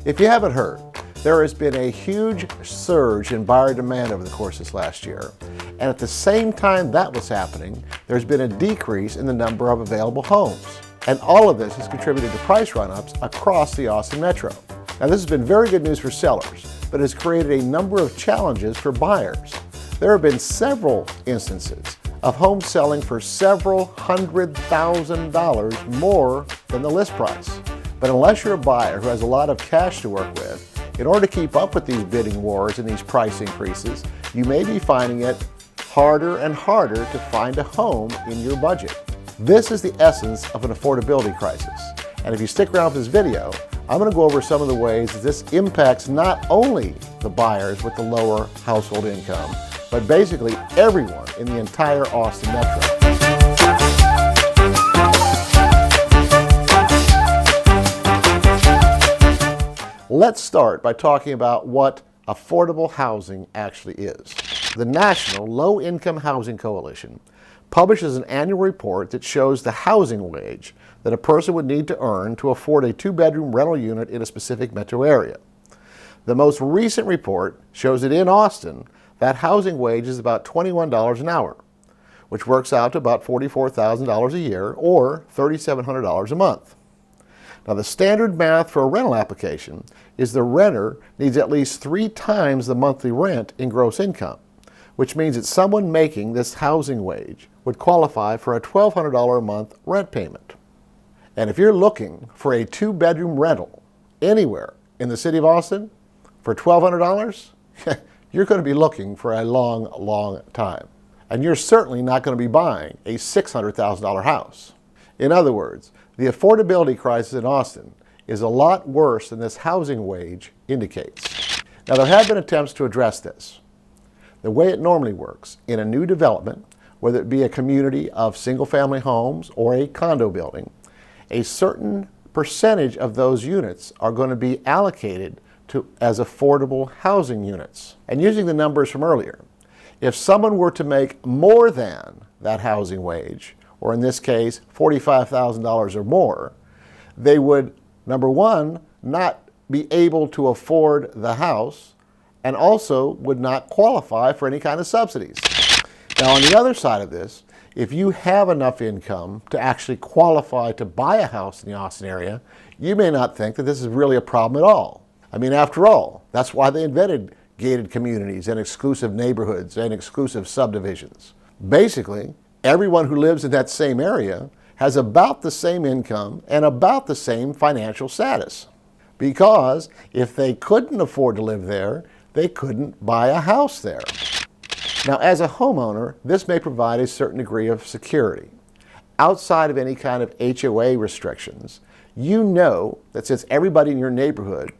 If you haven't heard, there has been a huge surge in buyer demand over the course of this last year. And at the same time that was happening, there's been a decrease in the number of available homes. And all of this has contributed to price run-ups across the Austin metro. Now, this has been very good news for sellers, but has created a number of challenges for buyers. There have been several instances of homes selling for several $100,000 more than the list price. But unless you're a buyer who has a lot of cash to work with, in order to keep up with these bidding wars and these price increases, you may be finding it harder and harder to find a home in your budget. This is the essence of an affordability crisis. And if you stick around for this video, I'm going to go over some of the ways that this impacts not only the buyers with the lower household income, but basically everyone in the entire Austin metro. Let's start by talking about what affordable housing actually is. The National Low Income Housing Coalition publishes an annual report that shows the housing wage that a person would need to earn to afford a two-bedroom rental unit in a specific metro area. The most recent report shows that in Austin, that housing wage is about $21 an hour, which works out to about $44,000 a year or $3,700 a month. Now, the standard math for a rental application is the renter needs at least 3 times the monthly rent in gross income, which means that someone making this housing wage would qualify for a $1,200 a month rent payment. And if you're looking for a 2-bedroom rental anywhere in the city of Austin for $1,200, you're going to be looking for a long, long time. And you're certainly not going to be buying a $600,000 house. In other words, the affordability crisis in Austin is a lot worse than this housing wage indicates. Now, there have been attempts to address this. The way it normally works in a new development, whether it be a community of single-family homes or a condo building, a certain percentage of those units are going to be allocated as affordable housing units. And using the numbers from earlier, if someone were to make more than that housing wage, or in this case, $45,000 or more, they would, number one, not be able to afford the house, and also would not qualify for any kind of subsidies. Now, on the other side of this, if you have enough income to actually qualify to buy a house in the Austin area, you may not think that this is really a problem at all. I mean, after all, that's why they invented gated communities and exclusive neighborhoods and exclusive subdivisions. Basically, everyone who lives in that same area has about the same income and about the same financial status. Because if they couldn't afford to live there, they couldn't buy a house there. Now, as a homeowner, this may provide a certain degree of security. Outside of any kind of HOA restrictions, you know that since everybody in your neighborhood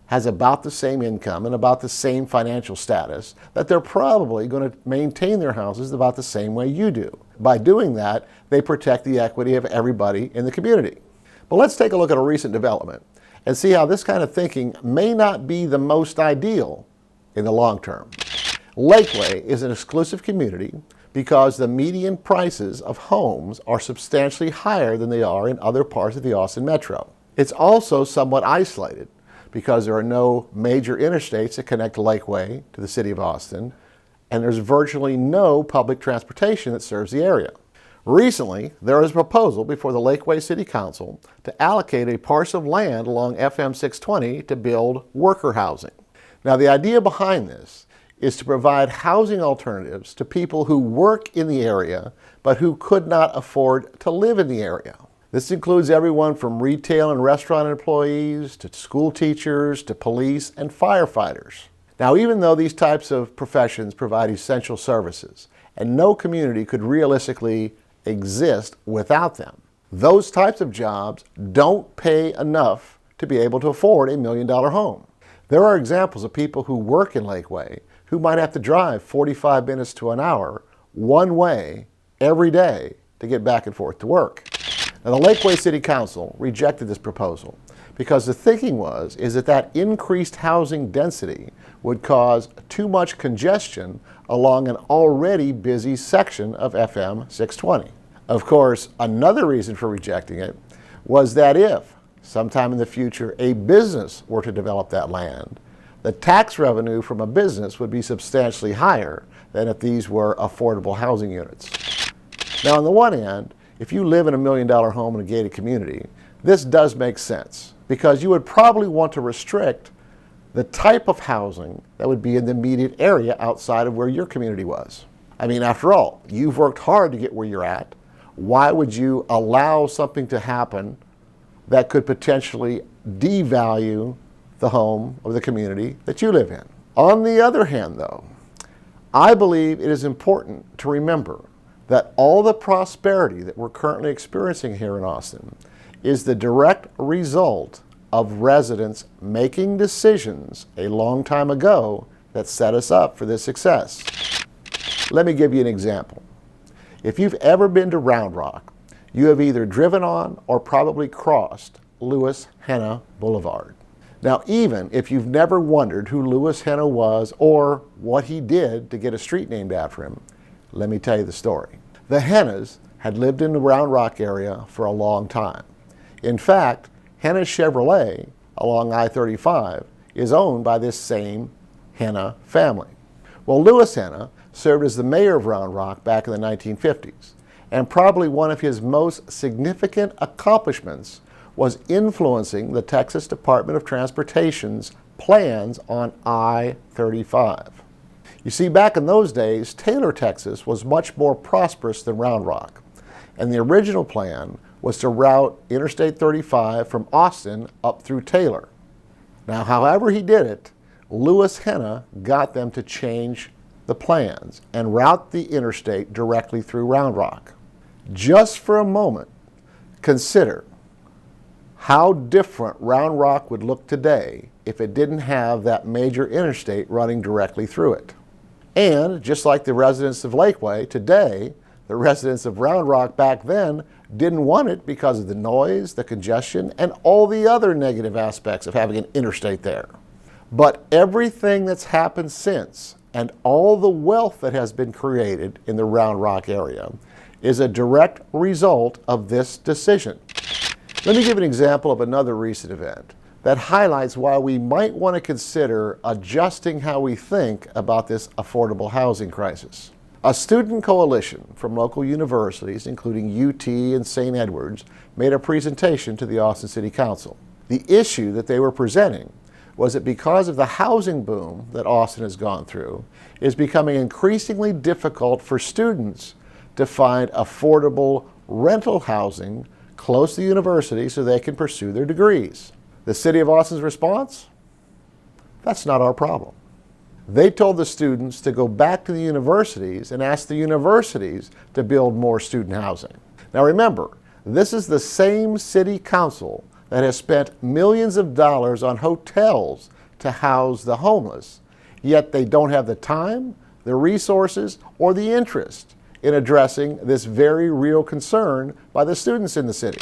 has about the same income and about the same financial status, that they're probably going to maintain their houses about the same way you do. By doing that, they protect the equity of everybody in the community. But let's take a look at a recent development and see how this kind of thinking may not be the most ideal in the long term. Lakeway is an exclusive community because the median prices of homes are substantially higher than they are in other parts of the Austin metro. It's also somewhat isolated because there are no major interstates that connect Lakeway to the city of Austin, and there's virtually no public transportation that serves the area. Recently, there was a proposal before the Lakeway City Council to allocate a parcel of land along FM 620 to build worker housing. Now, the idea behind this is to provide housing alternatives to people who work in the area but who could not afford to live in the area. This includes everyone from retail and restaurant employees to school teachers to police and firefighters. Now, even though these types of professions provide essential services, and no community could realistically exist without them, those types of jobs don't pay enough to be able to afford $1 million home. There are examples of people who work in Lakeway who might have to drive 45 minutes to an hour one way every day to get back and forth to work. Now, the Lakeway City Council rejected this proposal because the thinking is that increased housing density would cause too much congestion along an already busy section of FM 620. Of course, another reason for rejecting it was that if sometime in the future a business were to develop that land, the tax revenue from a business would be substantially higher than if these were affordable housing units. Now, on the one hand, if you live in a $1 million home in a gated community, this does make sense because you would probably want to restrict the type of housing that would be in the immediate area outside of where your community was. I mean, after all, you've worked hard to get where you're at. Why would you allow something to happen that could potentially devalue the home or the community that you live in? On the other hand, though, I believe it is important to remember that all the prosperity that we're currently experiencing here in Austin is the direct result of residents making decisions a long time ago that set us up for this success. Let me give you an example. If you've ever been to Round Rock, you have either driven on or probably crossed Louis Hannah Boulevard. Now, even if you've never wondered who Louis Hannah was or what he did to get a street named after him, let me tell you the story. The Hannahs had lived in the Round Rock area for a long time. In fact, Hannah Chevrolet along I-35 is owned by this same Hannah family. Well, Louis Hannah served as the mayor of Round Rock back in the 1950s, and probably one of his most significant accomplishments was influencing the Texas Department of Transportation's plans on I-35. You see, back in those days, Taylor, Texas was much more prosperous than Round Rock, and the original plan was to route Interstate 35 from Austin up through Taylor. Now, however he did it, Louis Hannah got them to change the plans and route the interstate directly through Round Rock. Just for a moment, consider how different Round Rock would look today if it didn't have that major interstate running directly through it. And just like the residents of Lakeway, today, the residents of Round Rock back then didn't want it because of the noise, the congestion, and all the other negative aspects of having an interstate there. But everything that's happened since and all the wealth that has been created in the Round Rock area is a direct result of this decision. Let me give an example of another recent event that highlights why we might want to consider adjusting how we think about this affordable housing crisis. A student coalition from local universities, including UT and St. Edwards, made a presentation to the Austin City Council. The issue that they were presenting was that because of the housing boom that Austin has gone through, it is becoming increasingly difficult for students to find affordable rental housing close to the university so they can pursue their degrees. The City of Austin's response? That's not our problem. They told the students to go back to the universities and ask the universities to build more student housing. Now remember, this is the same city council that has spent millions of dollars on hotels to house the homeless, yet they don't have the time, the resources, or the interest in addressing this very real concern by the students in the city.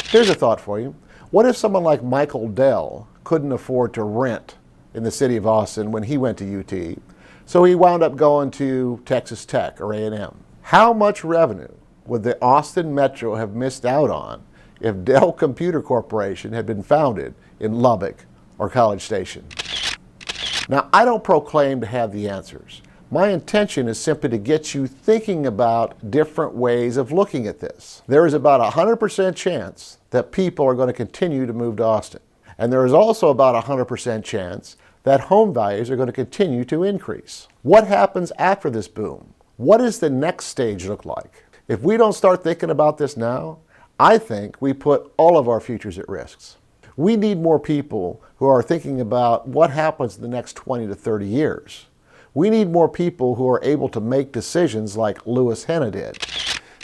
Here's a thought for you. What if someone like Michael Dell couldn't afford to rent in the city of Austin when he went to UT, so he wound up going to Texas Tech or A&M? How much revenue would the Austin Metro have missed out on if Dell Computer Corporation had been founded in Lubbock or College Station? Now, I don't proclaim to have the answers. My intention is simply to get you thinking about different ways of looking at this. There is about a 100% chance that people are going to continue to move to Austin. And there is also about a 100% chance that home values are going to continue to increase. What happens after this boom? What does the next stage look like? If we don't start thinking about this now, I think we put all of our futures at risk. We need more people who are thinking about what happens in the next 20 to 30 years. We need more people who are able to make decisions like Louis Hannah did.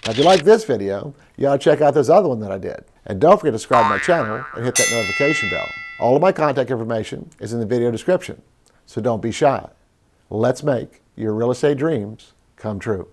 Now, if you like this video, you ought to check out this other one that I did. And don't forget to subscribe to my channel and hit that notification bell. All of my contact information is in the video description, so don't be shy. Let's make your real estate dreams come true.